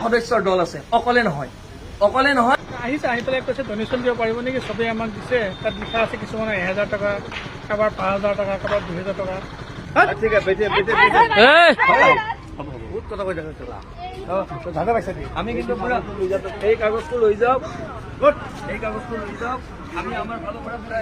সদস্যৰ দল আছে, অকলে নহয়। আহিছে, আহি পেলাই কৈছে ডনেশ্যন দিব পাৰিব নেকি, চবেই আমাক দিছে। তাত লিখা আছে কিছুমানে 1000 টকা, কাৰোবাৰ 5000 টকা, কাৰোবাৰ 2000 টকা। ঠিক আছে, বহুত কথা কৈ থাকা। আমি কিন্তু পুৰা এই কাগজটো লৈ যাওক, এই কাগজটো লৈ যাওক, আমি আমাৰ ফালৰ পৰা পুৰা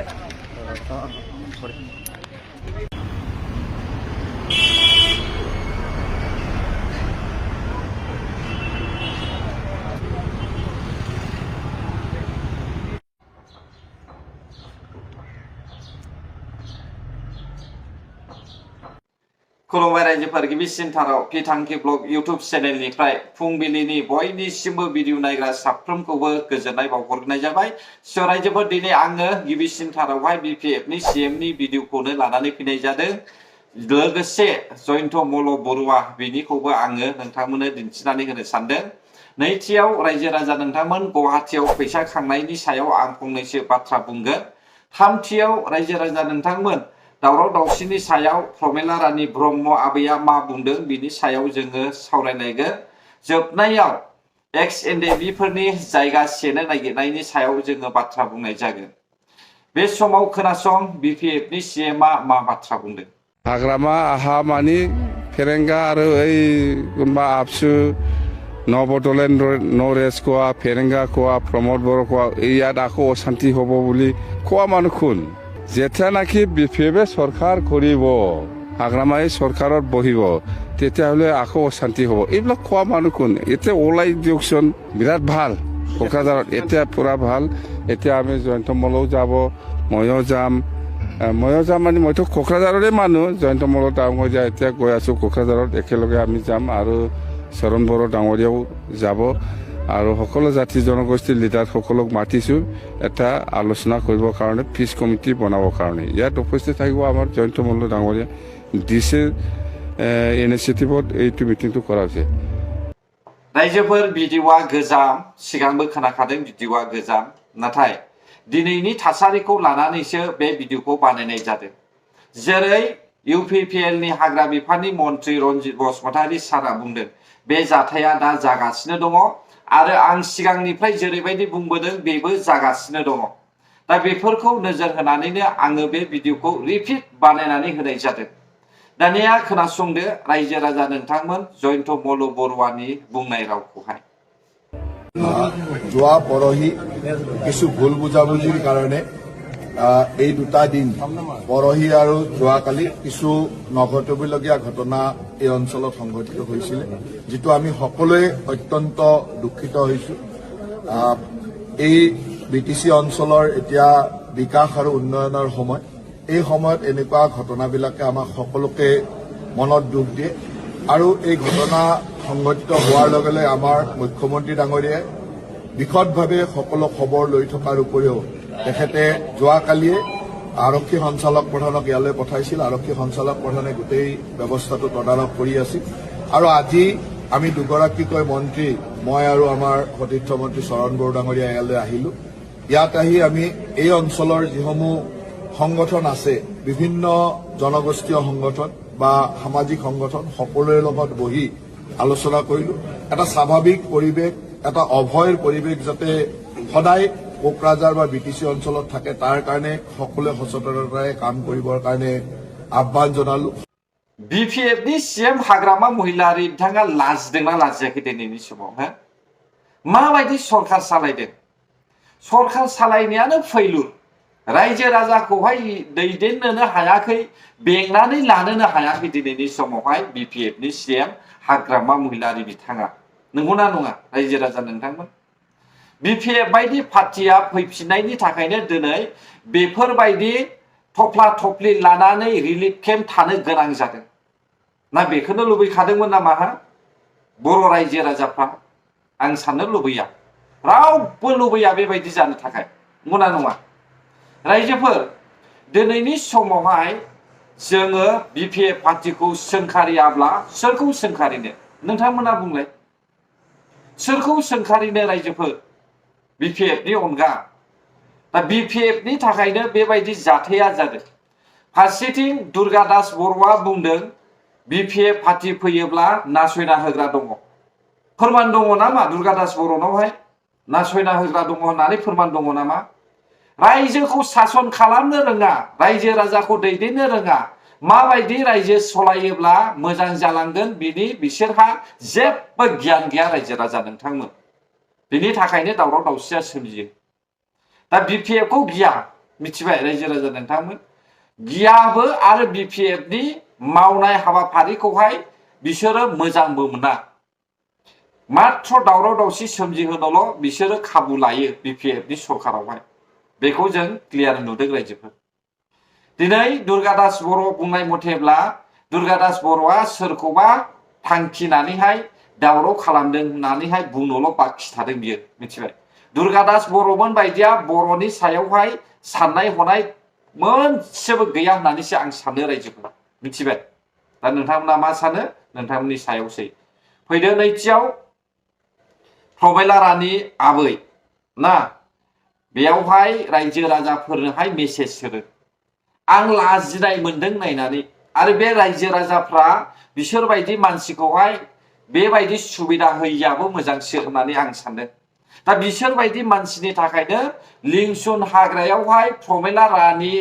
खुलुमबाय रायजोफोर गिबिसिनथाराव फिथांखि ब्लग इउटुब चेनेलनिफ्राय फुंबिलिनि बयनिसिमबो भिडिअ नायग्रा साफ्रोमखौबो गोजोननाय बावहरनाय जाबाय। स' रायजोफोर दिनै आङो गिबिसिनथारावहाय बिपिएफनि सिएमनि भिडिअखौनो लानानै फैनाय जादों। लोगोसे जयन्त मल्ल बरुवा बिनिखौबो आङो नोंथांमोननो दिन्थिनानै होनो सानदों। नैथियाव रायजो राजा नोंथांमोन गुवाहाटीयाव फैसा खांनायनि सायाव आं फंनैसो बाथ्रा बुंगोन। थामथियाव रायजो राजा नोंथांमोन दावराव दावसिनि सायाव प्रमेला रानी ब्रह्म आबैया मा बुंदों बिनि सायाव जोङो सावरायलायगोन। जोबनायाव एक्स एनडेबिफोरनि जायगा सेनो नागिरनायनि सायाव जोङो बाथ्रा बुंनाय जागोन। बे समाव खोनासं बिपिएफनि सिएमआ मा बाथ्रा बुंदों। हाग्रामा हामानि फेरेंगा आरो ओइ कोनबा आबसु नवबडलेण्ड नरेश कोआ फेरेंगा कोआ प्रमोद बर कोआ ইয়াত আকৌ অশান্তি হ'ব বুলি কোৱা মানুহ কোন? যেতিয়ানাকি বিপিএফে চৰকাৰ কৰিব, হাগ্ৰামাই চৰকাৰত বহিব, তেতিয়াহ'লে আকৌ অশান্তি হ'ব। এইবিলাক কোৱা মানুহ কোন? এতিয়া ওলাই দিয়কচোন, বিৰাট ভাল কোকৰাঝাৰত, এতিয়া পুৰা ভাল। এতিয়া আমি জয়ন্ত মল্লও যাব, ময়ো যাম মানে মইতো কোকৰাঝাৰৰে মানুহ। জয়ন্ত মল্ল ডাঙৰীয়া এতিয়া গৈ আছোঁ কোকৰাঝাৰত, একেলগে আমি যাম আৰু চৰণ বড়ো ডাঙৰীয়াও যাব আৰু সকলো জাতি জনগোষ্ঠীৰ লিডাৰসকলক মাতিছোঁ এটা আলোচনা কৰিবৰ কাৰণে, পিচ কমিটি বনাবৰ কাৰণে। ইয়াত উপস্থিত থাকিব আমাৰ জয়ন্ত মল্ল ডাঙৰীয়া। ডিচি ইনিচিয়েটিভত এইটো মিটিংটো কৰা হৈছে। रायजोफोर भिडिअआ गोजाम, सिगांबो खोनाखादों भिडिअआ गोजाम, नाथाय दिनैनि थासारिखौ लानानैसो बे भिडिअखौ बानायनाय जादों। जेरै इउपिपिएलनि हाग्रा बिफाननि मन्त्रि रन्जित बसुमतारी सारा बुंदों बे जाथाया दा जागासिनो दङ आरो आं सिगांनिफ्राय जेरैबायदि बुंबोदों बेबो जागासिनो दङ। दा बेफोरखौ नोजोर होनानैनो आङो बे भिडिअखौ रिपिट बानायनानै होनाय जादों। दानिया खोनासंदो रायजो राजा नोंथांमोन जयन्त मल्ल बरुवानि बुंनाय रावखौहाय। যোৱা পৰহি কিছু ভুল বুজাবুজিৰ কাৰণে এই দুটা দিন পৰহি আৰু যোৱাকালি কিছু নঘটিবলগীয়া ঘটনা এই অঞ্চলত সংঘটিত হৈছিল, যিটো আমি সকলোৱে অত্যন্ত দুঃখিত হৈছোঁ। এই বিটিচি অঞ্চলৰ এতিয়া বিকাশ আৰু উন্নয়নৰ সময়। এই সময়ত এনেকুৱা ঘটনাবিলাকে আমাক সকলোকে মনত দুখ দিয়ে আৰু এই ঘটনা সংঘটিত হোৱাৰ লগে লগে আমাৰ মুখ্যমন্ত্ৰী ডাঙৰীয়াই বিশদভাৱে সকলো খবৰ লৈ থকাৰ উপৰিও তেখেতে যোৱাকালিয়ে আৰক্ষী সঞ্চালক প্ৰধানক ইয়ালৈ পঠাইছিল। আৰক্ষী সঞ্চালক প্ৰধানে গোটেই ব্যৱস্থাটো তদাৰক কৰি আছিল আৰু আজি আমি দুগৰাকীকৈ মন্ত্ৰী, মই আৰু আমাৰ সতীৰ্থ মন্ত্ৰী চৰণ বড়ো ডাঙৰীয়া ইয়ালৈ আহিলো। ইয়াত আহি আমি এই অঞ্চলৰ যিসমূহ সংগঠন আছে, বিভিন্ন জনগোষ্ঠীয় সংগঠন বা সামাজিক সংগঠন, সকলোৰে লগত বহি আলোচনা কৰিলো। এটা স্বাভাৱিক পৰিৱেশ, এটা অভয়ৰ পৰিৱেশ যাতে সদায় কোকৰাঝাৰ বা বিটিচি অঞ্চলত থাকে, তাৰ কাৰণে সকলোৱে সচেতনতাৰে কাম কৰিবৰ কাৰণে আহ্বান জনালো। बिपिएफनि सिएम हाग्रामा महिलारि बिथाङा लाजिदोंना लाजियाखै दिनैनि समाव? माबायदि सरकार सालायदों? सरकार सालायनायानो फैलुर। रायजो राजाखौहाय दैदेननोनो हायाखै, बेंनानै लानोनो हायाखै दिनैनि समावहाय बिपिएफनि सिएम हाग्रामा महिलारि बिथाङा। नंगौना नङा रायजो राजा नोंथांमोन? बिपिएफ बायदि पार्टिया फैफिननायनि थाखायनो दिनै बेफोरबायदि थफ्ला थफ्लि लानानै रिलिफ केम्प थानो गोनां जादों। ना बेखौनो लुबैखादोंमोन नामा बर' रायजो राजाफ्रा? आं साननो लुबैया, रावबो लुबैया बेबायदि जानो थाखाय। नंगौना नङा रायजोफोर? दिनैनि समावहाय जोङो बिपिएफ पार्टिखौ सोंखारियाब्ला सोरखौ सोंखारिनो? नोंथांमोना बुंलाय, सोरखौ सोंखारिनो रायजोफोर बिपिएफनि अनगा? दा बिपिएफनि थाखायनो बेबायदि जाथाया जादों। फारसेथिं दुर्गा दास बर'आ बुंदों बिपिएफ पार्टी फैयोब्ला नासयना होग्रा दङ। फोरमान दङ नामा दुर्गादास बर'नावहाय नासयना होग्रा दङ होननानै फोरमान दङ नामा रायजोखौ सासन खालामनो रोङा रायजो राजाखौ दैदेननो रोङा माबायदि रायजो सलायोब्ला मोजां जालांगोन बिसोरहा जेबो गियान गैया रायजो राजा नोंथांमोन बिनि थाखायनो दावराव दावसिया सोमजियो दा BPF खौ गिया मिथिबाय रायजो राजा नोंथांमोन गियाबो आरो BPF नि मावनाय हाबाफारिखौहाय बिसोरो मोजांबो मोना मात्र दावराव दावसि सोमजिहोनोल' बिसोरो खाबु लायो BPF नि सरकारावहाय बेखौ जों क्लियार नुदों रायजोफोर दिनै दुर्गादास बर' बुंनाय मथेब्ला दुर्गादास बर'आ सोरखौबा थांखिनानैहाय दावराव खालामदों होननानैहाय बुंनोल' बाखि थादों बियो मिथिबाय दुर्गादास बर'मोन बायदिया बर'नि सायावहाय साननाय हनाय मोनसेबो गैया होननानैसो आं सानो रायजोफोर मिथिबाय दा नोंथांमोना मा सानो नोंथांमोननि सायावसै फैदो नैथियाव प्रमेला रानी आबै ना बेयावहाय रायजो राजाफोरनोहाय मेसेज होदों आं लाजिनाय मोनदों नायनानै आरो बे रायजो राजाफ्रा बिसोरबायदि मानसिखौहाय बेबायदि सुबिदा होयैयाबो मोजांसो होननानै आं सानदों दा बिसोरबायदि मानसिनि थाखायनो लिंसन हाग्रायावहाय प्रमेला रानी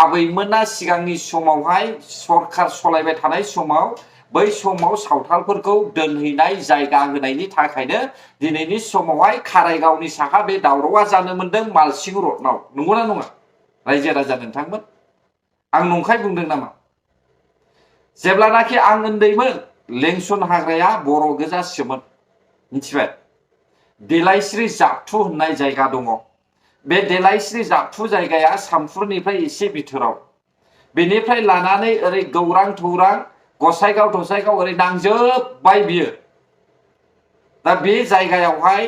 आबैमोना सिगांनि समावहाय सरखार सलायबाय थानाय समाव बै समाव सावथालफोरखौ दोनहैनाय जायगा होनायनि थाखायनो दिनैनि समावहाय कारायगावनि साहा बे दावरावा जानो मोनदों मालसिं रडनाव नंगौना नङा रायजो राजा नोंथांमोन आं नंखाय बुंदों नामा जेब्लानाखि आं उन्दैमोन लेंसन हाग्राया बर' गोजासोमोन मिथिबाय देलायस्रि जाबथु होननाय जायगा दङ बे देलायस्रि जाबथु जायगाया सामफुरनिफ्राय एसे बिथोराव बेनिफ्राय लानानै ओरै गौरां थौरां गसाइगाव थसाइगाव ओरै नांजोबबाय बियो दा बे जायगायावहाय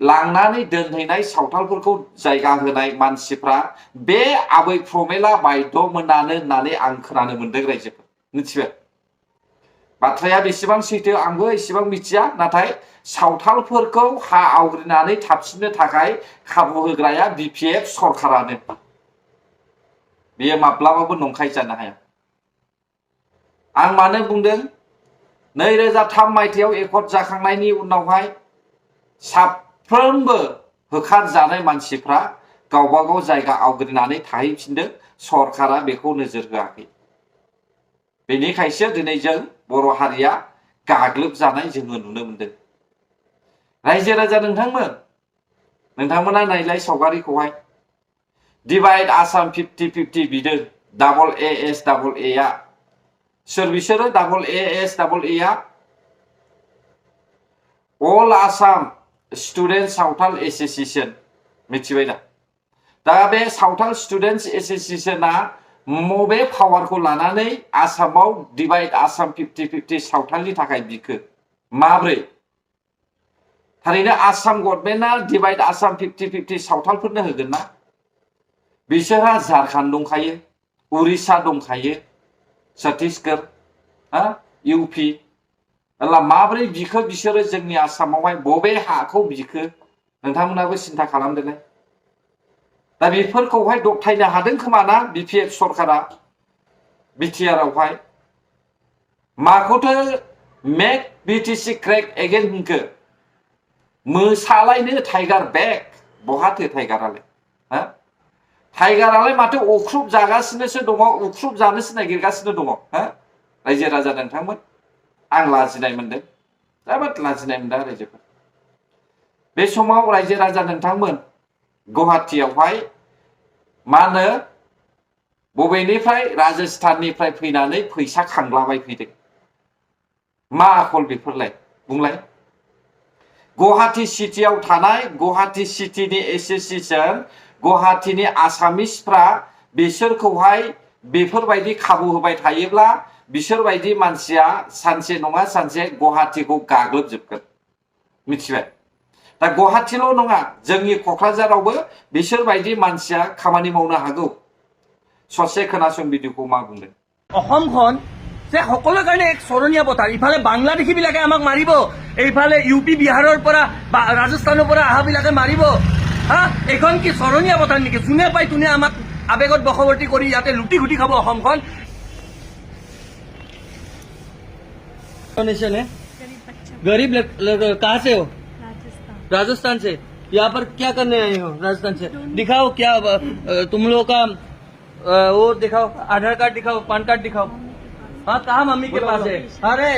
लांनानै दोनहैनाय सावथालफोरखौ जायगा होनाय मानसिफ्रा बे आबै प्रमेला बायद'मोनानो होननानै आं खोनानो मोनदों रायजोफोर मिथिबाय बाथ्राया बेसेबां सैथो आंबो एसेबां मिथिया नाथाय सावथालफोरखौ हा आवग्रिनानै थाबसिननो थाखाय खाबु होग्राया BPF सरकारानो बेयो माब्लाबाबो नंखाय जानो हाया आं मानो बुंदों 2003 मायथाइयाव एकर्ड जाखांनायनि उनावहाय साफ्रोमबो होखारजानाय मानसिफ्रा गावबा गाव जायगा आवग्रिनानै थाहैफिनदों सरकारा बेखौ नोजोर होआखै बेनिखायसो दिनै जों बर' हारिया गाग्लोबजानाय जोङो नुनो मोनदों रायजो राजा नोंथांमोना नायलाय सावगारिखौहाय डिभाइड आसाम 50-50 बिदों डाबल AS डाबल A आ सोर बिसोरो डाबल AS डाबल A आ अल आसाम स्टुडेन्ट सावथाल एसोसिएशन मिथिबाय दा बे सावथाल स्टुडेन्टस एसोसिएशना मबे पावारखौ लानानै आसामाव डिभाइड आसाम 50-50 सावथालनि थाखाय बिखो माब्रै थारैनो आसाम गभर्नमेन्टआ डिभाइड आसाम 50-50 सावथालफोरनो होगोन ना बिसोरहा झारखंड दंखायो उरिष्या दंखायो छत्तीसगढ़ UP अब्ला माब्रै बिखो बिसोरो जोंनि आसामावहाय बबे हाखौ बिखो नोंथांमोनाबो सिन्था खालामदोलाय दा बेफोरखौहाय दबथायनो हादों खोमा ना BPF सरकारा BTR आवहाय माखौथो मेक BTC क्रेक एगेन होनखो मोसालायनो टाइगार बेक बहाथो टाइगारालाय टाइगारालाय माथो अख्रुब जागासिनोसो दङ उख्रुब जानोसो नागिरगासिनो दङ रायजो राजा नोंथांमोन आं लाजिनाय मोनदों जोबोद लाजिनाय मोनदों रायजोफोर बे समाव रायजो राजा नोंथांमोन गुवाहाटीयावहाय मा होनो बबेनिफ्राय राजस्थाननिफ्राय फैनानै फैसा खांलाबाय फैदों मा आखल बेफोरलाय बुंलाय गुवाहाटी सिटीयाव थानाय गुवाहाटी सिटीनि एसोसिएशन गुवाहाटीनि आसामिसफ्रा बिसोरखौहाय बेफोरबायदि खाबु होबाय थायोब्ला बिसोरबायदि मानसिया सानसे नङा सानसे गुवाहाटीखौ गाग्लोबजोबगोन मिथिबाय दा गुवाहाटील' नङा जोंनि क'क्राझारावबो बिसोरबायदि मानसिया खामानि मावनो हागौ ससे खोनासं भिडिअखौ मा बुंदों অসমখন যে সকলোৰ কাৰণে এক স্মৰণীয় বঁটা ইফালে বাংলাদেশীবিলাকে আমাক মাৰিব এইফালে UP বিহাৰৰ পৰা বা ৰাজস্থানৰ পৰা অহাবিলাকে মাৰিব এইখন কি স্মৰণীয় বঁটা নেকি যোনে পাই তোনে আমাক আবেগত বশৱৰ্তী কৰি ইয়াতে লুটি ঘুটি খাব অসমখন गरीब कहाँ से हो? राजस्थान। राजस्थान से। यहाँ पर क्या करने आए हो राजस्थान से? दिखाओ क्या तुम लोगों का वो दिखाओ, आधार कार्ड दिखाओ, पैन कार्ड दिखाओ। हाँ, कहाँ मम्मी के पास है? अरे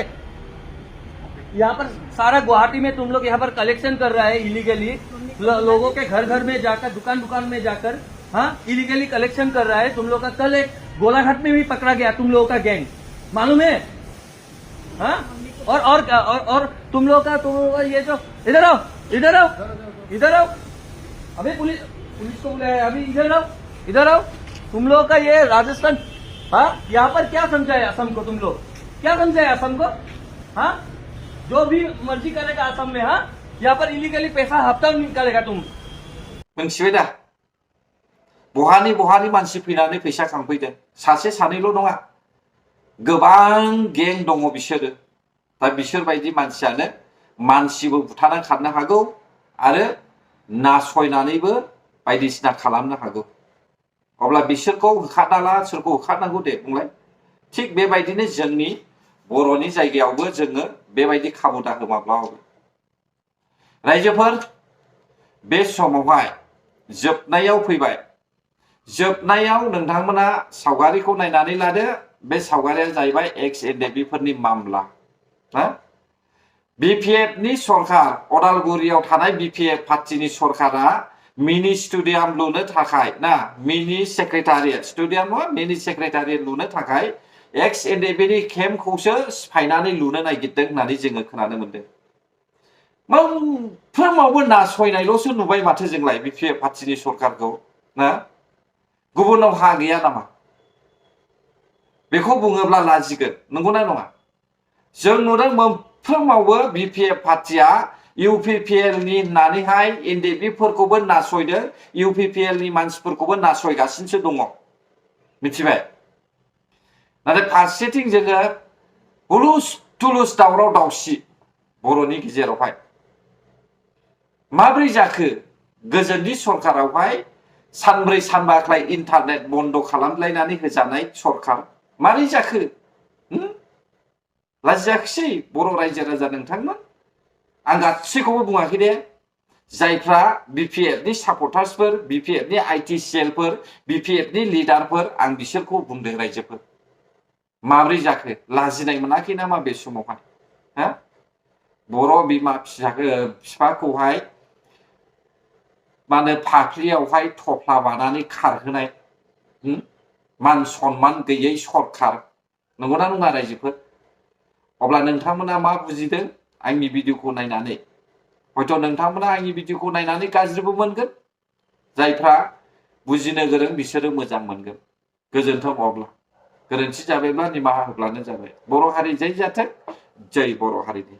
यहाँ पर सारा गुवाहाटी में तुम लोग यहाँ पर कलेक्शन कर रहा है इलीगली, लोगों के घर घर में जाकर, दुकान दुकान में जाकर, हाँ, इलीगली कलेक्शन कर रहा है तुम लोग का। कल एक गोलाघाट में भी पकड़ा गया तुम लोगों का गैंग, मालूम है? हाँ, और तुम लोग का ये जो इधर आओ, इधर आओ, इधर आओ, अभी पुलिस को बुलाया, अभी इधर आओ। तुम लोग का ये राजस्थान, हाँ, यहाँ पर क्या समझाए असम को? तुम लोग क्या समझाए असम को? हाँ, जो भी मर्जी करेगा असम में, हाँ, यहाँ पर इलीगली पैसा हफ्ता निकालेगा तुम। मोनथिबाय दा बहानि मानसि फैनानै फैसा खांफैदों, सासे सानैल' नङा, गोबां गें दङ बिसोरो। दा बिसोर बायदि मानसियानो मानसिबो बुथारना खारनो हागौ आरो नासयनानैबो बायदिसिना खालामनो हागौ। अब्ला बिसोरखौ होखारनाला, सोरखौ होखारनांगौ दे बुंलाय। थिग बेबायदिनो जोंनि बर'नि जायगायावबो जोङो बेबायदि खाबु दा हो माब्लाबाबो। रायजोफोर, बे समावहाय जोबनायाव फैबाय। जोबनायाव नोंथांमोना सावगारिखौ नायनानै लादो। बे सावगारिया जाहैबाय एक्स एनडेबिफोरनि मामला। बिपिएफनि सरकार, अदालगुरियाव थानाय बिपिएफ पार्टिनि सरकारा मिनि स्टेडियाम लुनो थाखाय ना, मिनि सेक्रेटारियेट, स्टेडियाम नङा, मिनि सेक्रेटारियेट लुनो थाखाय एक्स एनडेबिनि केम्पखौसो सिफायनानै लुनो नागिरदों होननानै जोङो खोनानो मोनदों। मोनफ्रोमावबो नासयनायल'सो नुबाय माथो जोंलाय बिपिएफ पार्टिनि सरकारखौ ना। गुबुनाव हा गैया नामा? बेखौ बुङोब्ला लाजिगोन, नंगौना नङा? जों नुदों मोनफ्रोमावबो बिपिएफ पार्टिया इउपिपिएलनि होननानैहाय एनडेबिफोरखौबो नासयदों, इउपिपिएलनि मानसिफोरखौबो नासयगासिनोसो दङ, मिथिबाय? नाथाय फारसेथिं जोङो हुलुस थुलुस दावराव दावसि बर'नि गेजेरावहाय माब्रै जाखो? गोजोननि सरकारावहाय सानब्रै सानबाख्लाय इन्टारनेट बन्द खालामलायनानै होजानाय सरकार, मारै जाखो? लाजियाखिसै बर' रायजो राजा नोंथांमोन? आं गासैखौबो बुङाखै दे। जायफ्रा बिपिएफनि सापर्टार्सफोर, बिपिएफनि आइटि सेलफोर, बिपिएफनि लिडारफोर, आं बिसोरखौ बुंदों रायजोफोर, माब्रै जाखो? लाजिनाय मोनाखै नामा बे समावहाय? हा, बर' बिमा बिफाखौहाय माने फाफ्लियावहाय थफ्ला बानानै खारहोनाय मान सनमान गैयै सरकार, नंगौना नङा रायजोफोर? अब्ला नोंथांमोना मा बुजिदों आंनि भिडिअखौ नायनानै? हयथ' नोंथांमोना आंनि भिडिअखौ नायनानै गाज्रिबो मोनगोन, जायफ्रा बुजिनो गोरों बिसोरो मोजां मोनगोन। गोजोन्थों। अब्ला गोरोन्थि जाबायब्ला निमाहा होब्लानो जाबाय। बर' हारि जै जाथों, जै बर' हारिनि।